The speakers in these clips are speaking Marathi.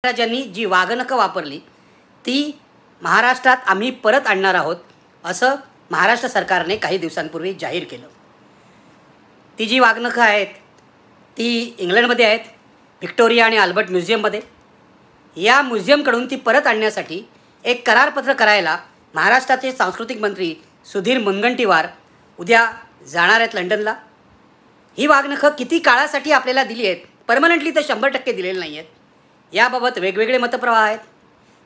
महाराजांनी जी वाघनखं वापरली ती महाराष्ट्रात आम्ही परत आणणार आहोत असं महाराष्ट्र सरकारने काही दिवसांपूर्वी जाहीर केलं। ती जी वाघनखं आहेत ती इंग्लंडमध्ये आहेत, व्हिक्टोरिया आणि अल्बर्ट म्युझियममध्ये। या म्युझियमकडून ती परत आणण्यासाठी एक करारपत्र करायला महाराष्ट्राचे सांस्कृतिक मंत्री सुधीर मुनगंटीवार उद्या जाणार आहेत लंडनला। ही वाघनखं किती काळासाठी आपल्याला दिली आहेत, परमनंटली तर 100% दिलेली नाही आहेत। याबाबत वेगवेगळे मतप्रवाह आहेत।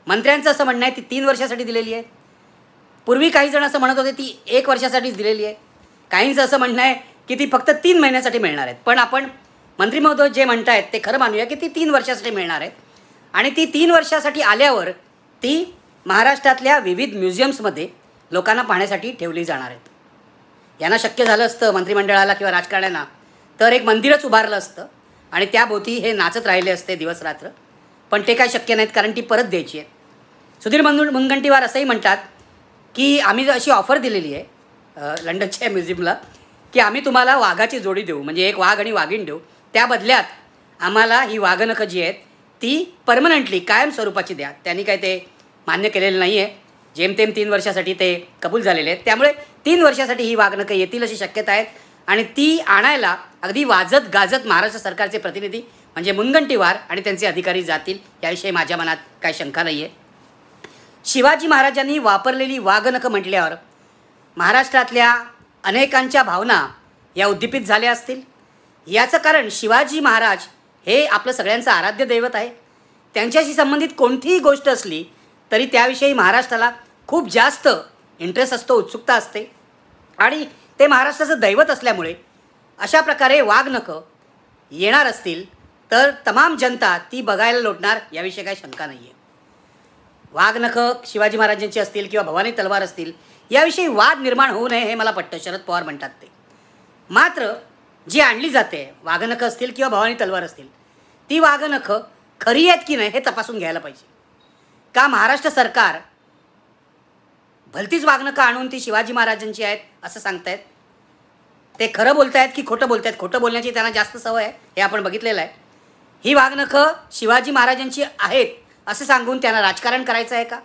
मंत्र्यांचं असं म्हणणं आहे ती 3 वर्षासाठी दिलेली आहे। पूर्वी काही जण असं म्हणत होते ती 1 वर्षासाठीच दिलेली आहे। काहींचं असं म्हणणं आहे की ती फक्त 3 महिन्यासाठी मिळणार आहेत। पण आपण मंत्री महोदय जे म्हणतायत ते खरं मानूया की ती 3 वर्षासाठी मिळणार आहे आणि ती 3 वर्षासाठी आल्यावर ती महाराष्ट्रातल्या विविध म्युझियम्समध्ये लोकांना पाहण्यासाठी ठेवली जाणार आहेत। यांना शक्य झालं असतं मंत्रिमंडळाला किंवा राजकारण्यांना तर एक मंदिरच उभारलं असतं आणि त्याभोवती हे नाचत राहिले असते दिवस रात्र, पण ते काय शक्य नाहीत कारण ती परत द्यायची आहे। सुधीर मुनगंटीवार असंही म्हणतात की आम्ही अशी ऑफर दिलेली आहे लंडनच्या म्युझियमला की आम्ही तुम्हाला वाघाची जोडी देऊ, म्हणजे एक वाघ आणि वाघीण देऊ, त्या बदल्यात आम्हाला ही वाघनखं जी आहेत ती परमनंटली कायम स्वरूपाची द्या। त्यांनी काय ते मान्य केलेलं नाही आहे, जेमतेम 3 वर्षासाठी ते कबूल झालेले आहेत। त्यामुळे 3 वर्षासाठी ही वाघनखं येतील अशी शक्यता आहे आणि ती आणायला अगदी वाजत गाजत महाराष्ट्र सरकारचे प्रतिनिधी म्हणजे मुनगंटीवार आणि त्यांचे अधिकारी जातील याविषयी माझ्या मनात काही शंका नाही आहे। शिवाजी महाराजांनी वापरलेली वाघनखं म्हटल्यावर महाराष्ट्रातल्या अनेकांच्या भावना या उद्दीपित झाल्या असतील। याचं कारण शिवाजी महाराज हे आपलं सगळ्यांचं आराध्य दैवत आहे। त्यांच्याशी संबंधित कोणतीही गोष्ट असली तरी त्याविषयी महाराष्ट्राला खूप जास्त इंटरेस्ट असतो, उत्सुकता असते आणि ते महाराष्ट्राचं दैवत असल्यामुळे अशा प्रकारे वाघनखं येणार असतील तर तमाम जनता ती बघायला लोटणार याविषयी काही शंका नाही आहे। वाघनखं शिवाजी महाराजांची असतील किंवा भवानी तलवार असतील याविषयी वाद निर्माण होऊ नये हे मला पटतं, शरद पवार म्हणतात ते। मात्र जी आणली जाते वाघनखं असतील किंवा भवानी तलवार असतील ती वाघनखं खरी आहेत की नाही हे तपासून घ्यायला पाहिजे। का महाराष्ट्र सरकार भलतीच वाघनखं आणून ती शिवाजी महाराजांची आहेत असं सांगतायत? ते खरं बोलतायत की खोटं बोलतायत? खोटं बोलण्याची त्यांना जास्त सवय आहे हे आपण बघितलेलं आहे। ही वाघनखं शिवाजी महाराजांची आहेत असं सांगून त्यांना राजकारण करायचं आहे का?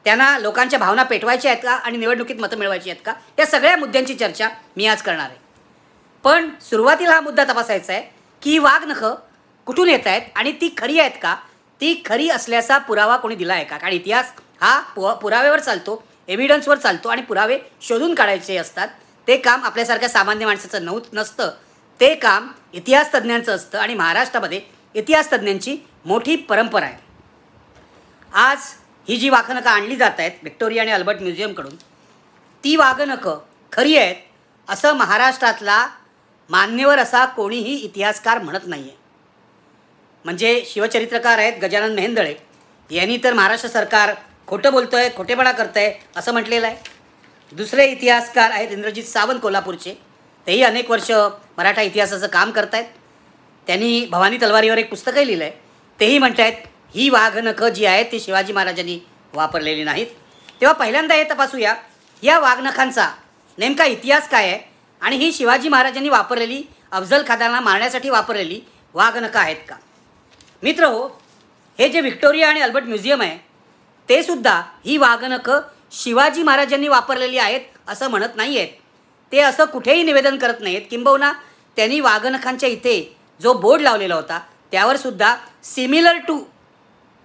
त्यांना लोकांच्या भावना पेटवायच्या आहेत का आणि निवडणुकीत मतं मिळवायची आहेत का? या सगळ्या मुद्द्यांची चर्चा मी आज करणार आहे। पण सुरुवातीला हा मुद्दा तपासायचा आहे की ही वाघनखं कुठून येत आहेत आणि ती खरी आहेत का? ती खरी असल्याचा पुरावा कोणी दिला आहे का? कारण इतिहास हा पुराव्यावर चालतो, एव्हिडन्सवर चालतो आणि पुरावे शोधून काढायचे असतात। ते काम आपल्यासारख्या सामान्य माणसाचं नसतं, ते काम इतिहास तज्ज्ञांचं असतं आणि महाराष्ट्रामध्ये इतिहास तज्ज्ञांची मोठी परंपरा आहे। आज ही जी वाघनखं आणली जात आहेत व्हिक्टोरिया आणि अल्बर्ट म्युझियमकडून ती वाघनखं खरी आहेत असं महाराष्ट्रातला मान्यवर असा कोणीही इतिहासकार म्हणत नाही आहे। म्हणजे शिवचरित्रकार आहेत गजानन मेहेंदळे यांनी तर महाराष्ट्र सरकार खोटं बोलतं आहे, खोटेपणा करतं आहे असं म्हटलेलं आहे। दुसरे इतिहासकार आहेत इंद्रजित सावंत कोल्हापूरचे, तेही अनेक वर्ष मराठा इतिहासाचं काम करत आहेत। त्यांनी भवानी तलवारीवर एक पुस्तकही लिहिलं आहे। तेही म्हणत आहेत ही वाघनखं जी आहेत ती शिवाजी महाराजांनी वापरलेली नाहीत। तेव्हा पहिल्यांदा हे तपासूया या वाघनखांचा नेमका इतिहास काय आहे आणि ही शिवाजी महाराजांनी वापरलेली अफजल खानाला मारण्यासाठी वापरलेली वाघनखं आहेत का? मित्रहो, हे जे व्हिक्टोरिया आणि अल्बर्ट म्युझियम आहे ते सुद्धा ही वाघनखं शिवाजी महाराजांनी वापरलेली आहेत असं म्हणत नाही आहेत। ते असं कुठेही निवेदन करत नाहीत। किंबहुना त्यांनी वाघनखांच्या इथे जो बोर्ड लावलेला होता त्यावर सुद्धा सिमिलर टू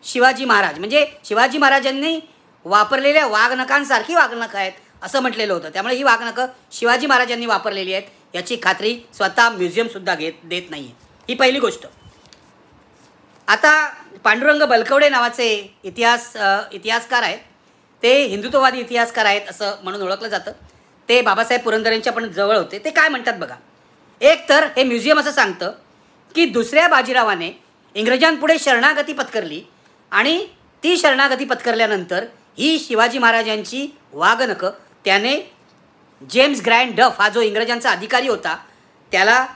शिवाजी महाराज म्हणजे शिवाजी महाराजांनी वापरलेल्या वाघनखांसारखी वाघनखं आहेत असं म्हटलेलं होतं। त्यामुळे ही वाघनखं शिवाजी महाराजांनी वापरलेली आहेत याची खात्री स्वतः म्युझियमसुद्धा देत नाही आहे। ही पहिली गोष्ट। आता पांडुरंग बलकवडे नावाचे इतिहासकार आहेत, ते हिंदुत्ववादी इतिहासकार आहेत असं म्हणून ओळखलं जातं। ते बाबासाहेब पुरंदरेंच्या पण जवळ होते। ते काय म्हणतात बघा, एक तर हे म्युझियम असं सांगतं की दुसऱ्या बाजीरावाने इंग्रजांपुढे शरणागती पत्करली आणि ती शरणागती पत्करल्यानंतर ही शिवाजी महाराजांची वाघनखं त्याने जेम्स ग्रँड डफ हा जो इंग्रजांचा अधिकारी होता त्याला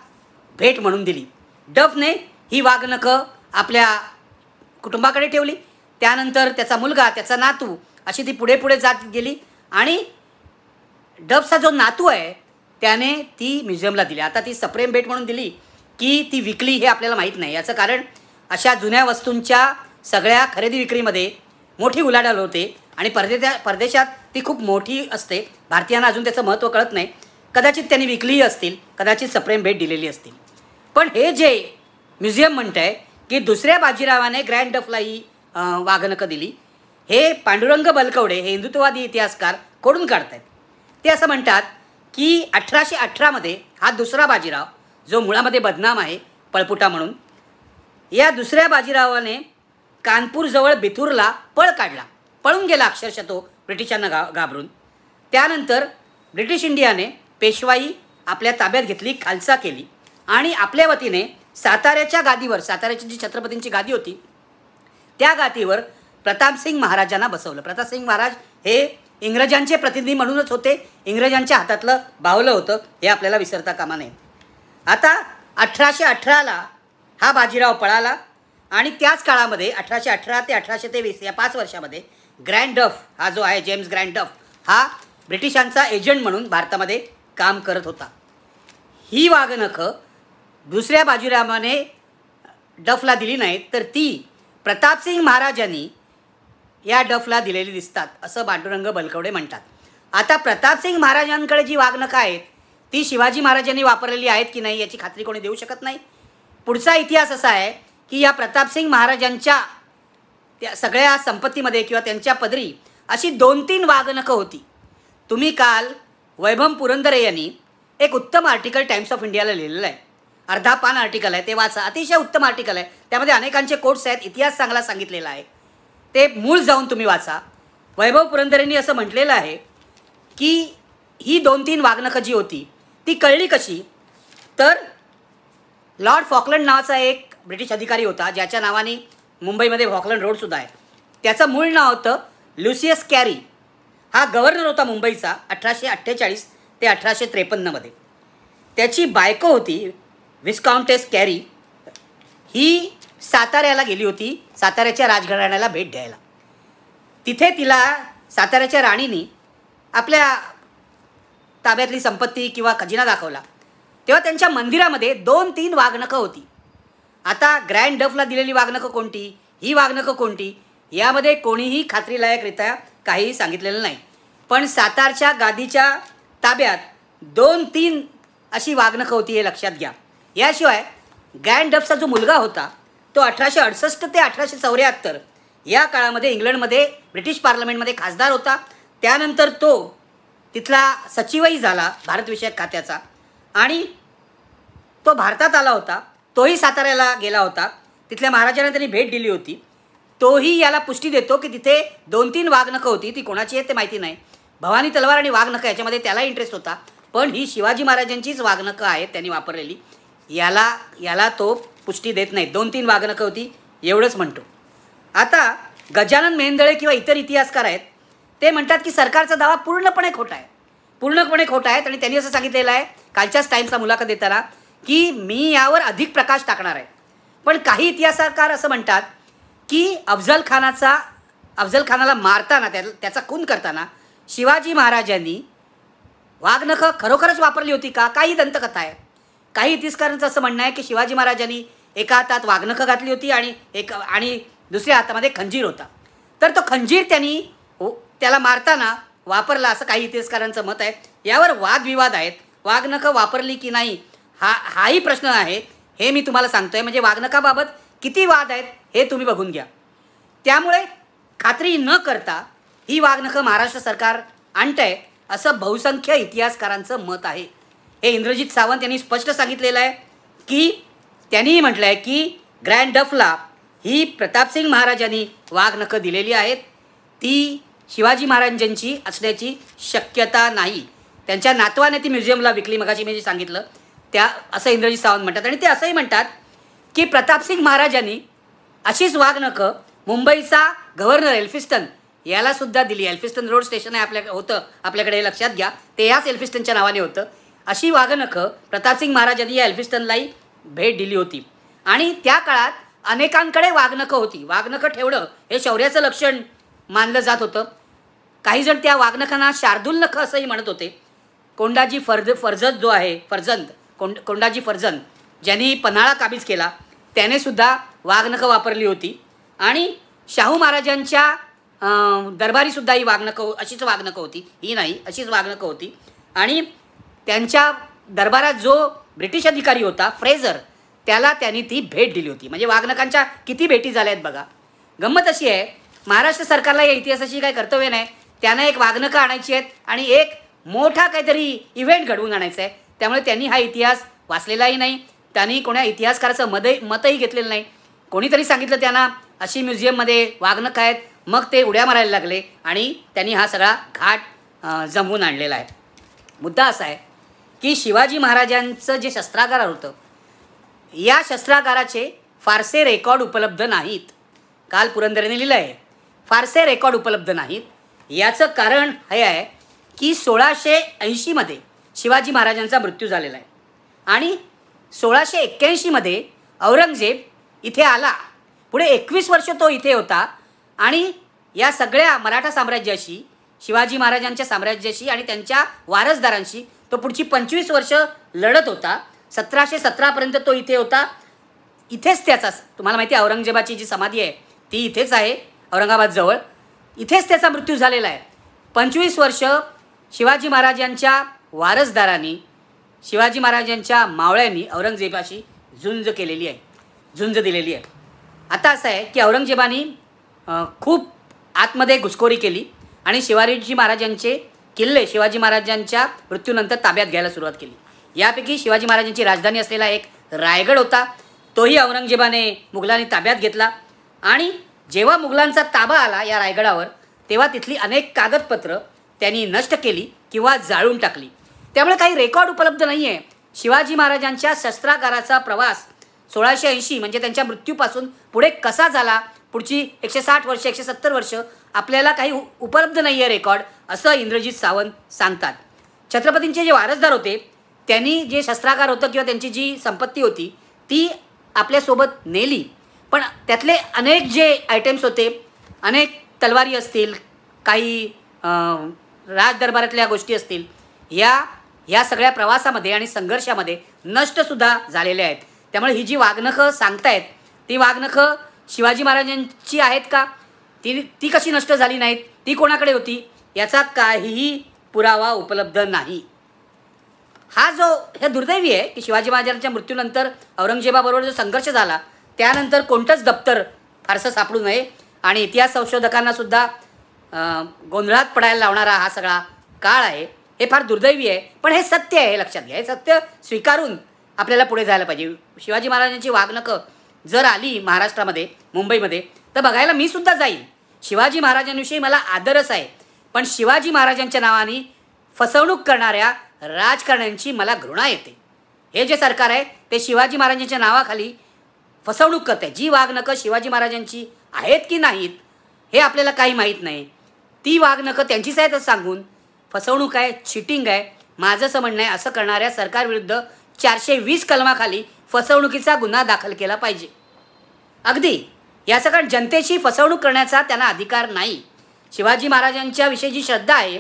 भेट म्हणून दिली। डफने ही वाघनखं आपल्या कुटुंबाकडे ठेवली, त्यानंतर त्याचा मुलगा, त्याचा नातू अशी ती पुढे पुढे जात गेली आणि डफचा जो नातू आहे त्याने ती म्युझियमला दिली। आता ती सप्रेम भेट म्हणून दिली की ती विकली हे आपल्याला माहीत नाही। याचं कारण अशा जुन्या वस्तूंच्या सगळ्या खरेदी विक्रीमध्ये मोठी उलाढाल होते आणि परदेशात ती खूप मोठी असते. भारतीयांना अजून त्याचं महत्त्व कळत नाही. कदाचित त्यांनी विकलीही असतील, कदाचित सप्रेम भेट दिलेली असतील. पण हे जे म्युझियम म्हणतं आहे की दुसऱ्या बाजीरावाने ग्रँड डफला ही वाघनखं दिली, हे पांडुरंग बलकवडे हे हिंदुत्ववादी इतिहासकार खोडून काढत आहेत. ते असं म्हणतात की 1818मध्ये हा दुसरा बाजीराव, जो मुळामध्ये बदनाम आहे पळपुटा म्हणून, या दुसऱ्या बाजीरावाने कानपूरजवळ बिथूरला पळ काढला, पळून गेला अक्षरशः तो ब्रिटिशांना घाबरून. त्यानंतर ब्रिटिश इंडियाने पेशवाई आपल्या ताब्यात घेतली, खालसा केली आणि आपल्या वतीने साताऱ्याच्या गादीवर, साताऱ्याची जी छत्रपतींची गादी होती त्या गादीवर प्रतापसिंग महाराजांना बसवलं. प्रतापसिंग महाराज हे इंग्रजांचे प्रतिनिधी म्हणूनच होते, इंग्रजांच्या हातातलं बावलं होतं, हे आपल्याला विसरता कामा नये. आता 1818ला हा बाजीराव पळाला आणि त्याच काळामध्ये 1818 ते 1823 या 5 वर्षामध्ये ग्रँड डफ हा जो आहे, जेम्स ग्रँड डफ, हा ब्रिटिशांचा एजंट म्हणून भारतामध्ये काम करत होता. ही वाघनखं दुसऱ्या बाजीरावाने डफला दिली नाहीत, तर ती प्रतापसिंग महाराजांनी या डफला दिलेली दिसतात, असं पांडुरंग बलकवडे म्हणतात. आता प्रतापसिंग महाराजांकडे जी वाघनखं आहेत ती शिवाजी महाराजांनी वापरलेली आहेत की नाही याची खात्री कोणी देऊ शकत नाही. पुढचा इतिहास असा आहे की या प्रतापसिंग महाराजांच्या त्या सगळ्या संपत्तीमध्ये किंवा त्यांच्या पदरी अशी 2-3 वाघनखं होती. तुम्ही काल वैभव पुरंदरे यांनी एक उत्तम आर्टिकल टाइम्स ऑफ इंडियाला लिहिलेलं आहे, अर्धा पान आर्टिकल आहे, ते वाचा. अतिशय उत्तम आर्टिकल आहे, त्यामध्ये अनेकांचे कोट्स आहेत, इतिहास चांगला सांगितलेला आहे, ते मूळ जाऊन तुम्ही वाचा. वैभव पुरंदरेंनी असं म्हटलेलं आहे की ही 2-3 वाघनखं जी होती ती कळली कशी, तर लॉर्ड फॉकलंड नावाचा एक ब्रिटिश अधिकारी होता, ज्याच्या नावाने मुंबईमध्ये फॉकलंड रोडसुद्धा आहे. त्याचं मूळ नाव होतं लुसियस कॅरी. हा गव्हर्नर होता मुंबईचा 1848 ते 1853मध्ये. त्याची बायको होती विस्काउंटेस कॅरी. ही साताऱ्याला गेली होती, साताऱ्याच्या राजघराण्याला भेट द्यायला. तिथे तिला साताऱ्याच्या राणीनी आपल्या ताब्यातली संपत्ती किंवा खजिना दाखवला. तेव्हा त्यांच्या मंदिरामध्ये 2-3 वाघनखं होती. आता ग्रँड डफला दिलेली वाघनखं कोणती, ही वाघनखं कोणती, यामध्ये कोणीही खात्रीलायकरित्या काहीही सांगितलेलं नाही. पण सातारच्या गादीच्या ताब्यात 2-3 अशी वाघनखं होती, हे लक्षात घ्या. याशिवाय ग्रँड डफचा जो मुलगा होता तो 1868 ते 1874 या काळामध्ये इंग्लंडमध्ये ब्रिटिश पार्लमेंटमध्ये खासदार होता. त्यानंतर तो तिथला सचिवही झाला भारतविषयक खात्याचा आणि तो भारतात आला होता. तोही साताऱ्याला गेला होता, तिथल्या महाराजांना त्यांनी भेट दिली होती. तोही याला पुष्टी देतो की तिथे 2-3 वाघनखं होती, ती कोणाची आहेत ते माहिती नाही. भवानी तलवार आणि वाघनखं याच्यामध्ये त्याला इंटरेस्ट होता, पण ही शिवाजी महाराजांचीच वाघनखं आहेत त्यांनी वापरलेली, याला तो पुष्टी देत नाही. 2-3 वाघनखं होती एवढंच म्हणतो. आता गजानन मेहेंदळे किंवा इतर इतिहासकार आहेत, ते म्हणतात की सरकारचा दावा पूर्णपणे खोटा आहे, पूर्णपणे खोटा आहे. आणि त्यांनी असं सांगितलेलं आहे कालच्याच टाईम्सला मुलाखत देताना की मी यावर अधिक प्रकाश टाकणार आहे. पण काही इतिहासकार असं म्हणतात की अफजल खानाला मारताना, त्याचा खून करताना शिवाजी महाराजांनी वाघनखं खरोखरच वापरली होती का, काही दंतकथा आहे. काही इतिहासकारांचं असं म्हणणं आहे की शिवाजी महाराजांनी एका हातात वाघनखं घातली होती आणि दुसऱ्या हातामध्ये खंजीर होता, तर तो खंजीर त्यांनी त्याला मारताना वापरला, असं काही इतिहासकारांचं मत आहे. यावर वादविवाद आहेत. वाघनखं वापरली की नाही हाही प्रश्न आहे, हे मी तुम्हाला सांगतोय. म्हणजे वाघनखाबाबत किती वाद आहेत हे तुम्ही बघून घ्या. त्यामुळे खात्री न करता ही वाघनखं महाराष्ट्र सरकार आणतंय असं बहुसंख्य इतिहासकारांचं मत आहे. हे इंद्रजित सावंत यांनी स्पष्ट सांगितलेलं आहे की त्यांनीही म्हटलं आहे की ग्रँड डफला ही प्रतापसिंग महाराजांनी वाघनखं दिलेली आहेत, ती शिवाजी महाराजांची असण्याची शक्यता नाही. त्यांच्या नातवाने ती म्युझियमला विकली, मगाशी मी जे सांगितलं त्या, असं इंद्रजित सावंत म्हणतात. आणि ते असंही म्हणतात की प्रतापसिंग महाराजांनी अशीच वाघनखं मुंबईचा गव्हर्नर एल्फिस्टन यालासुद्धा दिली. एल्फिस्टन रोड स्टेशन आहे आपल्याकडे, हे लक्षात घ्या, ते याच एल्फिस्टनच्या नावाने होतं. अशी वाघनखं प्रतापसिंग महाराजांनी या एल्फिस्टनलाही भेट दिली होती. आणि त्या काळात अनेकांकडे वाघनखं होती. वाघनखं ठेवणं हे शौर्याचं लक्षण मानलं जात होतं. काही जण त्या वाघनखांना शार्दूल नखं असंही म्हणत होते. कोंडाजी फर्जंद जो आहे, कोंडाजी फर्जंद ज्यांनी पन्हाळा काबीज केला, त्याने सुद्धा वाघनखं वापरली होती. आणि शाहू महाराजांच्या दरबारीसुद्धा ही वागणुकं अशीच वागणुकं होती, ही नाही अशीच वागणुकं होती. आणि त्यांच्या दरबारात जो ब्रिटिश अधिकारी होता फ्रेझर, त्याला त्यांनी ती भेट दिली होती. म्हणजे वागणकांच्या किती भेटी झाल्या आहेत बघा. गंमत अशी आहे, महाराष्ट्र सरकारला या इतिहासाची काही कर्तव्य नाही. त्यांना एक वागणकं आणायची आहेत आणि एक मोठा काहीतरी इव्हेंट घडवून आणायचा आहे. त्यामुळे त्यांनी हा इतिहास वाचलेलाही नाही, त्यांनी कोणा इतिहासकाराचं मतही घेतलेलं नाही. कोणीतरी सांगितलं त्यांना अशी म्युझियममध्ये वागणकं आहेत, मग ते उड्या मारायला लागले आणि त्यांनी हा सगळा घाट जमवून आणलेला आहे. मुद्दा असा आहे की शिवाजी महाराजांचं जे शस्त्रागार होतं, या शस्त्रागाराचे फारसे रेकॉर्ड उपलब्ध नाहीत. काल पुरंदरेने लिहिलं आहे, फारसे रेकॉर्ड उपलब्ध नाहीत. याचं कारण हे आहे की 1680मध्ये शिवाजी महाराजांचा मृत्यू झालेला आहे आणि 1681मध्ये औरंगजेब इथे आला. पुढे 21 वर्ष तो इथे होता आणि या सगळ्या मराठा साम्राज्याशी, शिवाजी महाराजांच्या साम्राज्याशी आणि त्यांच्या वारसदारांशी तो पुढची 25 वर्ष लढत होता. 1717पर्यंत तो इथे होता. इथेच त्याचा, तुम्हाला माहिती आहे औरंगजेबाची जी समाधी आहे ती इथेच आहे औरंगाबादजवळ, इथेच त्याचा मृत्यू झालेला आहे. 25 वर्ष शिवाजी महाराजांच्या वारसदारांनी, शिवाजी महाराजांच्या मावळ्यांनी औरंगजेबाशी झुंज केलेली आहे, झुंज दिलेली आहे. आता असं आहे की औरंगजेबानी खूप आतमध्ये घुसखोरी केली आणि शिवाजी महाराजांचे किल्ले शिवाजी महाराजांच्या मृत्यूनंतर ताब्यात घ्यायला सुरुवात केली. यापैकी शिवाजी महाराजांची राजधानी असलेला एक रायगड होता, तोही औरंगजेबाने मुघलांनी ताब्यात घेतला. आणि जेव्हा मुघलांचा ताबा आला या रायगडावर, तेव्हा तिथली अनेक कागदपत्रं त्यांनी नष्ट केली किंवा जाळून टाकली. त्यामुळे काही रेकॉर्ड उपलब्ध नाही आहे. शिवाजी महाराजांच्या शस्त्रागाराचा प्रवास 1680 म्हणजे त्यांच्या मृत्यूपासून पुढे कसा झाला, पुढची 160 वर्ष 170 वर्ष आपल्याला काही उपलब्ध नाही आहे रेकॉर्ड, असं इंद्रजित सावंत सांगतात. छत्रपतींचे जे वारसदार होते त्यांनी जे शस्त्रागार होतं किंवा त्यांची जी संपत्ती होती ती आपल्यासोबत नेली, पण त्यातले अनेक जे आयटेम्स होते, अनेक तलवारी असतील, काही राजदरबारातल्या गोष्टी असतील, या सगळ्या प्रवासामध्ये आणि संघर्षामध्ये नष्टसुद्धा झालेल्या आहेत. त्यामुळे ही जी वागणकं सांगतायत ती वागणकं शिवाजी महाराजांची आहेत का, ती कशी नष्ट झाली नाहीत, ती कोणाकडे होती, याचा काहीही पुरावा उपलब्ध नाही. हे दुर्दैवी आहे की शिवाजी महाराजांच्या मृत्यूनंतर औरंगजेबाबरोबर जो संघर्ष झाला त्यानंतर कोणतंच दप्तर फारसं सापडू नये आणि इतिहास संशोधकांनासुद्धा गोंधळात पडायला लावणारा हा सगळा काळ आहे. हे फार दुर्दैवी आहे, पण हे सत्य आहे, हे लक्षात घ्या. हे सत्य स्वीकारून आपल्याला पुढे जायला पाहिजे. शिवाजी महाराजांची वागणकं जर आली महाराष्ट्रामध्ये, मुंबईमध्ये, तर बघायला मी सुद्धा जाईल. शिवाजी महाराजांविषयी मला आदरच आहे, पण शिवाजी महाराजांच्या नावाने फसवणूक करणाऱ्या राजकारण्यांची मला घृणा येते. हे जे सरकार आहे ते शिवाजी महाराजांच्या नावाखाली फसवणूक करते. जी वागणकं शिवाजी महाराजांची आहेत की नाहीत हे आपल्याला काही माहीत नाही. ती वागणकं त्यांचीच आहेत असं सांगून फसवणूक आहे, चिटिंग आहे. माझं असं म्हणणं आहे, असं करणाऱ्या सरकारविरुद्ध 420 कलमाखाली फसवणुकीचा गुन्हा दाखल केला पाहिजे. अगदी याचं कारण जनतेची फसवणूक करण्याचा त्यांना अधिकार नाही. शिवाजी महाराजांच्या विषयी जी श्रद्धा आहे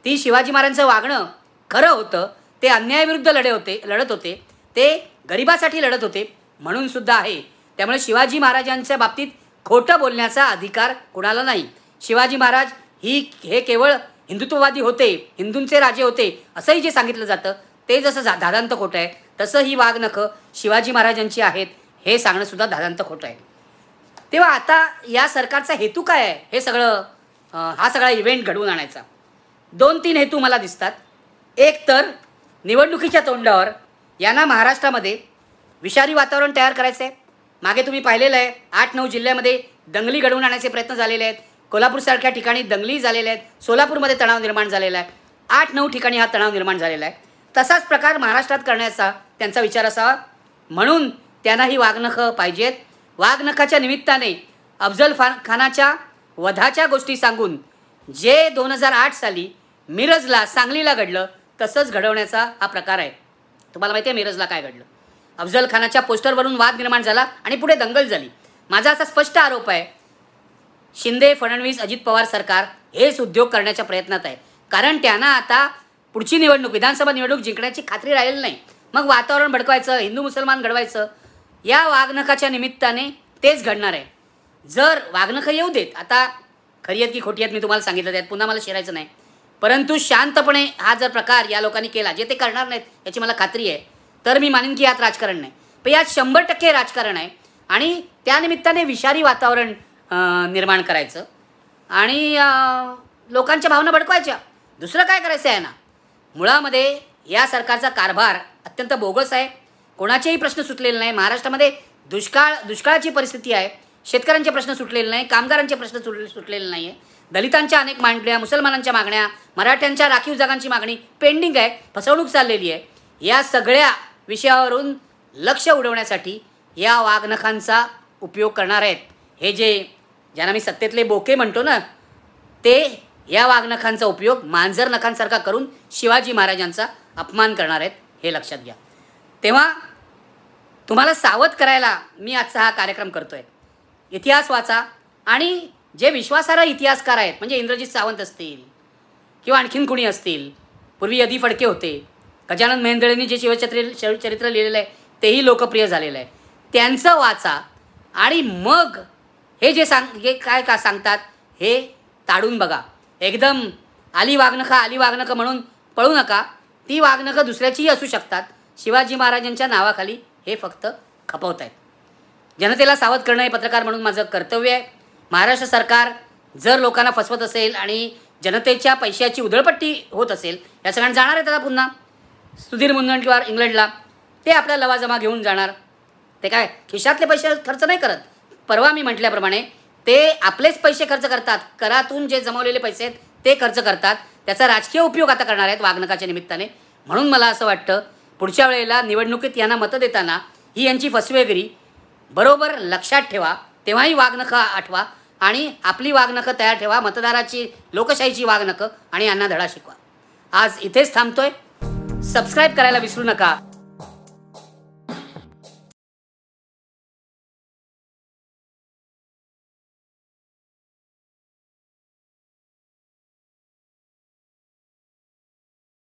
ती, शिवाजी महाराजांचं वागणं खरं होतं, ते अन्यायाविरुद्ध लढत होते, ते गरिबासाठी लढत होते म्हणून सुद्धा आहे. त्यामुळे शिवाजी महाराजांच्या बाबतीत खोटं बोलण्याचा अधिकार कुणाला नाही. शिवाजी महाराज हे केवळ हिंदुत्ववादी होते, हिंदूंचे राजे होते असंही जे सांगितलं जातं ते जसं धादांत खोटं आहे, तसं ही वागणकं शिवाजी महाराजांची आहेत हे सांगणंसुद्धा धादांत खोटं आहे. तेव्हा आता या सरकारचा हेतू काय आहे, हे सगळं हा सगळा इव्हेंट घडवून आणायचा? 2-3 हेतू मला दिसतात. एक तर निवडणुकीच्या तोंडावर यांना महाराष्ट्रामध्ये विषारी वातावरण तयार करायचं आहे. मागे तुम्ही पाहिलेलं आहे 8-9 जिल्ह्यामध्ये दंगली घडवून आणायचे प्रयत्न झालेले आहेत. कोल्हापूरसारख्या ठिकाणी दंगली झालेल्या आहेत. सोलापूरमध्ये तणाव निर्माण झालेला आहे. 8-9 ठिकाणी हा तणाव निर्माण झालेला आहे. तसाच प्रकार महाराष्ट्रात करण्याचा त्यांचा विचार असावा, म्हणून त्यांना ही वागणकं पाहिजेत. वागणकाच्या निमित्ताने अफजल खानाच्या वधाच्या गोष्टी सांगून जे 2008 साली मिरजला, सांगलीला घडलं तसंच घडवण्याचा हा प्रकार आहे. तुम्हाला माहिती आहे मिरजला काय घडलं? अफजल खानाच्या पोस्टरवरून वाद निर्माण झाला आणि पुढे दंगल झाली. माझा असा स्पष्ट आरोप आहे, शिंदे, फडणवीस, अजित पवार सरकार हेच उद्योग करण्याच्या प्रयत्नात आहे. कारण त्यांना आता पुढची निवडणूक, विधानसभा निवडणूक जिंकण्याची खात्री राहिलेली नाही. मग वातावरण भडकवायचं, हिंदू मुसलमान घडवायचं, या वागणकाच्या निमित्ताने तेच घडणार आहे. जर वागणखं येऊ देत, आता खरी आहेत की खोटी आहेत मी तुम्हाला सांगितलं, त्यात पुन्हा मला शिरायचं नाही, परंतु शांतपणे हा जर प्रकार या लोकांनी केला, जे ते करणार नाहीत याची मला खात्री आहे, तर मी मानेन की यात राजकारण नाही. पण यात 100% राजकारण आहे आणि त्यानिमित्ताने विषारी वातावरण निर्माण करायचं आणि लोकांच्या भावना भडकवायच्या. दुसरं काय करायचं आहे ना. मुळामध्ये या सरकारचा कारभार अत्यंत बोगस आहे. कोणाचेही प्रश्न सुटलेले नाही. महाराष्ट्रामध्ये दुष्काळाची परिस्थिती आहे. शेतकऱ्यांचे प्रश्न सुटलेले नाही, कामगारांचे प्रश्न सुटलेले नाही आहे, दलितांच्या अनेक मागण्या, मुसलमानांच्या मागण्या, मराठ्यांच्या राखीव जागांची मागणी पेंडिंग आहे, फसवणूक चाललेली आहे. या सगळ्या विषयावरून लक्ष उडवण्यासाठी या वाघनखांचा उपयोग करणार आहेत. हे ज्यांना मी सत्तेतले बोके म्हणतो ना, ते या वाघनखांचा उपयोग मांजर नखांसारखा करून शिवाजी महाराजांचा अपमान करणार आहेत, हे लक्षात घ्या. तेव्हा तुम्हाला सावध करायला मी आजचा हा कार्यक्रम करतो आहे. इतिहास वाचा आणि जे विश्वासार्ह इतिहासकार आहेत, म्हणजे इंद्रजित सावंत असतील किंवा आणखीन कुणी असतील, पूर्वी यदी फडके होते, गजानन मेहेंदळेंनी जे शिवचरित्र लिहिलेलं आहे तेही लोकप्रिय झालेलं आहे, त्यांचं वाचा आणि मग हे काय का सांगतात हे ताडून बघा. एकदम आली वाघनखं म्हणून पळू नका. ती वाघनखं दुसऱ्याचीही असू शकतात. शिवाजी महाराजांच्या नावाखाली हे फक्त खपवत आहेत. जनतेला सावध करणं हे पत्रकार म्हणून माझं कर्तव्य आहे. महाराष्ट्र सरकार जर लोकांना फसवत असेल आणि जनतेच्या पैशाची उधळपट्टी होत असेल, या सगळ्यांना जाणार आहे त्याला पुन्हा सुधीर मुनगंटीवार इंग्लंडला, ते आपला लवाजमा घेऊन जाणार. ते काय खिशातले पैसे खर्च नाही करत. परवा मी म्हटल्याप्रमाणे ते आपलेच पैसे खर्च करतात. करातून जे जमवलेले पैसे आहेत ते खर्च करतात. त्याचा राजकीय उपयोग आता करणार आहेत वाघनखाच्या निमित्ताने. म्हणून मला असं वाटतं पुढच्या वेळेला निवडणुकीत यांना मतं देताना ही यांची फसवेगिरी बरोबर लक्षात ठेवा. तेव्हाही वाघनखं आठवा आणि आपली वाघनखं तयार ठेवा, मतदाराची लोकशाहीची वाघनखं, आणि यांना धडा शिकवा. आज इथेच थांबतोय. सबस्क्राईब करायला विसरू नका.